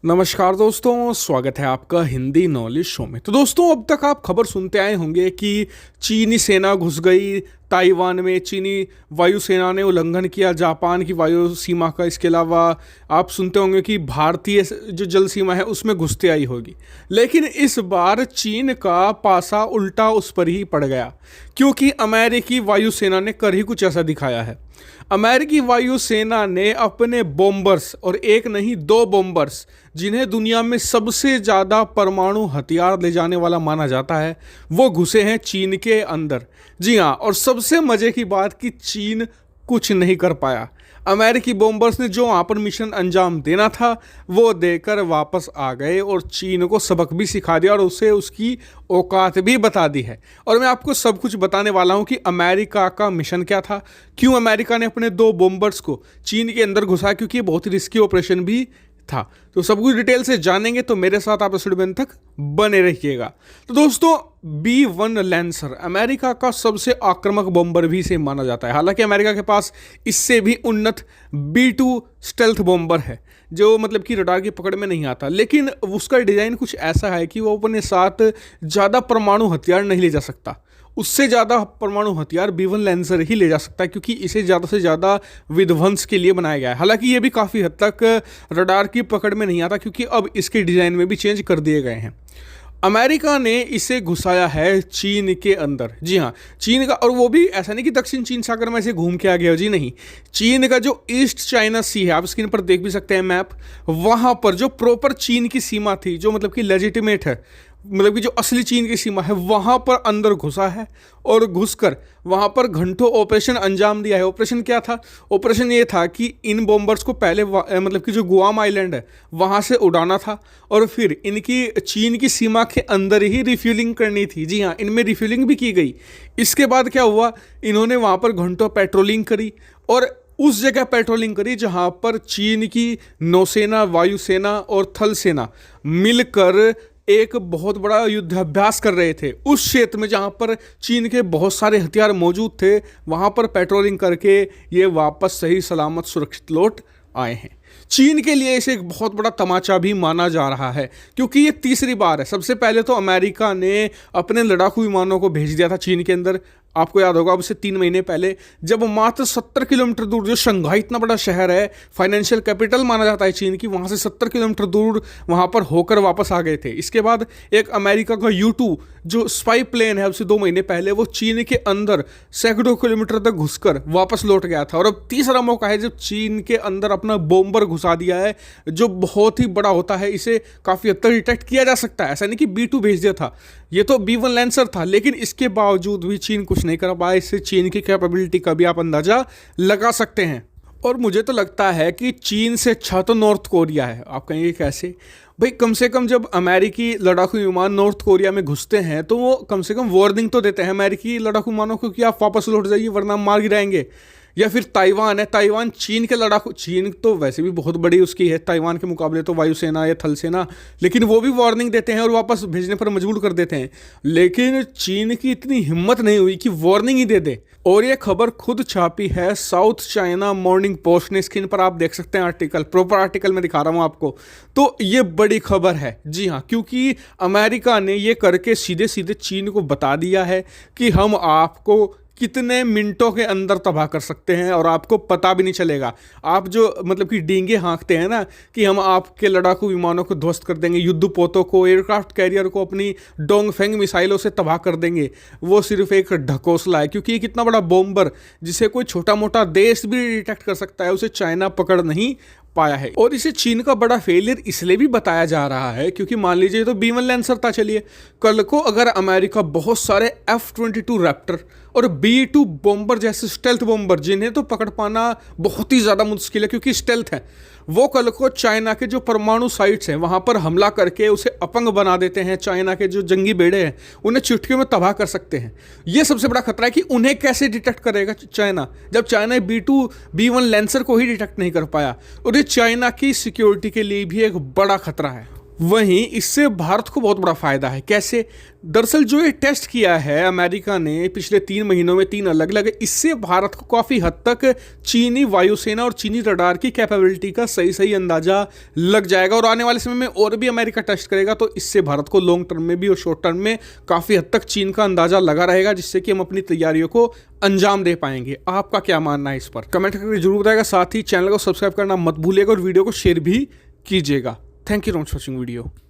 नमस्कार दोस्तों, स्वागत है आपका हिंदी नॉलेज शो में। तो दोस्तों, अब तक आप खबर सुनते आए होंगे कि चीनी सेना घुस गई ताइवान में, चीनी वायुसेना ने उल्लंघन किया जापान की वायु सीमा का। इसके अलावा आप सुनते होंगे कि भारतीय जो जल सीमा है उसमें घुसते आई होगी। लेकिन इस बार चीन का पासा उल्टा उस पर ही पड़ गया, क्योंकि अमेरिकी वायुसेना ने कर ही कुछ ऐसा दिखाया है। अमेरिकी वायुसेना ने अपने बॉम्बर्स, और एक नहीं दो बॉम्बर्स, जिन्हें दुनिया में सबसे ज़्यादा परमाणु हथियार ले जाने वाला माना जाता है, वो घुसे हैं चीन के अंदर। जी हाँ, और सबसे मज़े की बात कि चीन कुछ नहीं कर पाया। अमेरिकी बॉम्बर्स ने जो वहाँ पर मिशन अंजाम देना था वो देकर वापस आ गए और चीन को सबक भी सिखा दिया और उसे उसकी औकात भी बता दी है। और मैं आपको सब कुछ बताने वाला हूँ कि अमेरिका का मिशन क्या था, क्यों अमेरिका ने अपने दो बॉम्बर्स को चीन के अंदर घुसाया, क्योंकि ये बहुत ही रिस्की ऑपरेशन भी था। तो सब कुछ डिटेल से जानेंगे, तो मेरे साथ आप इस वीडियो तक बने रहिएगा। तो दोस्तों, B-1 लैंसर अमेरिका का सबसे आक्रामक बॉम्बर भी से माना जाता है। हालांकि अमेरिका के पास इससे भी उन्नत B-2 स्टेल्थ बॉम्बर है, जो मतलब कि रडार की पकड़ में नहीं आता, लेकिन उसका डिज़ाइन कुछ ऐसा है कि वो अपने साथ ज़्यादा परमाणु हथियार नहीं ले जा सकता। उससे ज़्यादा परमाणु हथियार B-1 लैंसर ही ले जा सकता है, क्योंकि इसे ज़्यादा से ज़्यादा विध्वंस के लिए बनाया गया है। हालांकि ये भी काफ़ी हद तक रडार की पकड़ में नहीं आता, क्योंकि अब इसके डिज़ाइन में भी चेंज कर दिए गए हैं। अमेरिका ने इसे घुसाया है चीन के अंदर। जी हाँ, चीन का, और वो भी ऐसा नहीं कि दक्षिण चीन सागर में ऐसे घूम के आ गया। जी नहीं, चीन का जो ईस्ट चाइना सी है, आप स्क्रीन पर देख भी सकते हैं मैप, वहाँ पर जो प्रॉपर चीन की सीमा थी, जो मतलब कि लेजिटिमेट है, मतलब कि जो असली चीन की सीमा है, वहाँ पर अंदर घुसा है और घुसकर वहाँ पर घंटों ऑपरेशन अंजाम दिया है। ऑपरेशन क्या था? ऑपरेशन ये था कि इन बॉम्बर्स को पहले मतलब कि जो गुआम आइलैंड है वहाँ से उड़ाना था और फिर इनकी चीन की सीमा के अंदर ही रिफ्यूलिंग करनी थी। जी हाँ, इनमें रिफ्यूलिंग भी की गई। इसके बाद क्या हुआ, इन्होंने वहाँ पर घंटों पेट्रोलिंग करी और उस जगह पेट्रोलिंग करी जहाँ पर चीन की नौसेना, वायुसेना और थल सेना मिलकर एक बहुत बड़ा युद्धाभ्यास कर रहे थे। उस क्षेत्र में जहाँ पर चीन के बहुत सारे हथियार मौजूद थे, वहाँ पर पेट्रोलिंग करके ये वापस सही सलामत सुरक्षित लौट आए हैं। चीन के लिए इसे एक बहुत बड़ा तमाचा भी माना जा रहा है, क्योंकि ये तीसरी बार है। सबसे पहले तो अमेरिका ने अपने लड़ाकू विमानों को भेज दिया था चीन के अंदर। आपको याद होगा, अब से 3 महीने पहले, जब मात्र 70 किलोमीटर दूर, जो शंघाई इतना बड़ा शहर है, फाइनेंशियल कैपिटल माना जाता है चीन की, वहाँ से 70 किलोमीटर दूर वहाँ पर होकर वापस आ गए थे। इसके बाद एक अमेरिका का U-2 जो स्पाई प्लेन है, अब से 2 महीने पहले, वो चीन के अंदर सैकड़ों किलोमीटर तक घुसकर वापस लौट गया था। और अब तीसरा मौका है जब चीन के अंदर अपना बॉम्बर घुसा दिया है, जो बहुत ही बड़ा होता है। इसे काफ़ी हद तक डिटेक्ट किया जा सकता है। ऐसा नहीं कि B-2 भेज दिया था, ये तो B-1 लैंसर था, लेकिन इसके बावजूद भी चीन कुछ नहीं कर पाया। इससे चीन की कैपेबिलिटी का भी आप अंदाजा लगा सकते हैं। और मुझे तो लगता है कि चीन से अच्छा तो नॉर्थ कोरिया है। आप कहेंगे कैसे? भाई, कम से कम जब अमेरिकी लड़ाकू विमान नॉर्थ कोरिया में घुसते हैं तो वो कम से कम वार्निंग तो देते हैं अमेरिकी लड़ाकू विमानों को कि आप वापस लौट जाइए वरना मार गिराएंगे। या फिर ताइवान है, ताइवान चीन के लड़ाकू, चीन तो वैसे भी बहुत बड़ी उसकी है ताइवान के मुकाबले तो वायुसेना या थल सेना, लेकिन वो भी वार्निंग देते हैं और वापस भेजने पर मजबूर कर देते हैं। लेकिन चीन की इतनी हिम्मत नहीं हुई कि वार्निंग ही दे दे। और ये खबर खुद छापी है साउथ चाइना मॉर्निंग पोस्ट ने। स्क्रीन पर आप देख सकते हैं आर्टिकल, प्रॉपर आर्टिकल मैं दिखा रहा हूँ आपको। तो ये बड़ी खबर है। जी हाँ, क्योंकि अमेरिका ने ये करके सीधे सीधे चीन को बता दिया है कि हम आपको कितने मिनटों के अंदर तबाह कर सकते हैं और आपको पता भी नहीं चलेगा। आप जो मतलब कि डींगे हाँकते हैं ना कि हम आपके लड़ाकू विमानों को ध्वस्त कर देंगे, युद्धपोतों को, एयरक्राफ्ट कैरियर को अपनी डोंगफेंग मिसाइलों से तबाह कर देंगे, वो सिर्फ एक ढकोसला है। क्योंकि एक इतना बड़ा बॉम्बर जिसे कोई छोटा मोटा देश भी डिटेक्ट कर सकता है, उसे चाइना पकड़ नहीं पाया है। और इसे चीन का बड़ा फेलियर इसलिए भी बताया जा रहा है क्योंकि मान लीजिए तो B-1 लैंसर था, चलिए कल को अगर अमेरिका बहुत सारे F-22 रैप्टर और B-2 बॉम्बर जैसे स्टेल्थ बॉम्बर, जिन्हें तो पकड़ पाना बहुत ही ज़्यादा मुश्किल है क्योंकि स्टेल्थ है, वो कल को चाइना के जो परमाणु साइट्स हैं वहाँ पर हमला करके उसे अपंग बना देते हैं। चाइना के जो जंगी बेड़े हैं उन्हें चुटकियों में तबाह कर सकते हैं। ये सबसे बड़ा खतरा है कि उन्हें कैसे डिटेक्ट करेगा चाइना, जब चाइना B-1 लैंसर को ही डिटेक्ट नहीं कर पाया। और ये चाइना की सिक्योरिटी के लिए भी एक बड़ा खतरा है। वहीं इससे भारत को बहुत बड़ा फायदा है। कैसे? दरअसल जो ये टेस्ट किया है अमेरिका ने पिछले 3 महीनों में 3 अलग अलग, इससे भारत को काफ़ी हद तक चीनी वायुसेना और चीनी रडार की कैपेबिलिटी का सही सही अंदाजा लग जाएगा। और आने वाले समय में और भी अमेरिका टेस्ट करेगा, तो इससे भारत को लॉन्ग टर्म में भी और शॉर्ट टर्म में काफ़ी हद तक चीन का अंदाजा लगा रहेगा, जिससे कि हम अपनी तैयारियों को अंजाम दे पाएंगे। आपका क्या मानना है इस पर? कमेंट करके जरूर बताएगा। साथ ही चैनल को सब्सक्राइब करना मत भूलिएगा और वीडियो को शेयर भी कीजिएगा। Thank you very much for watching video.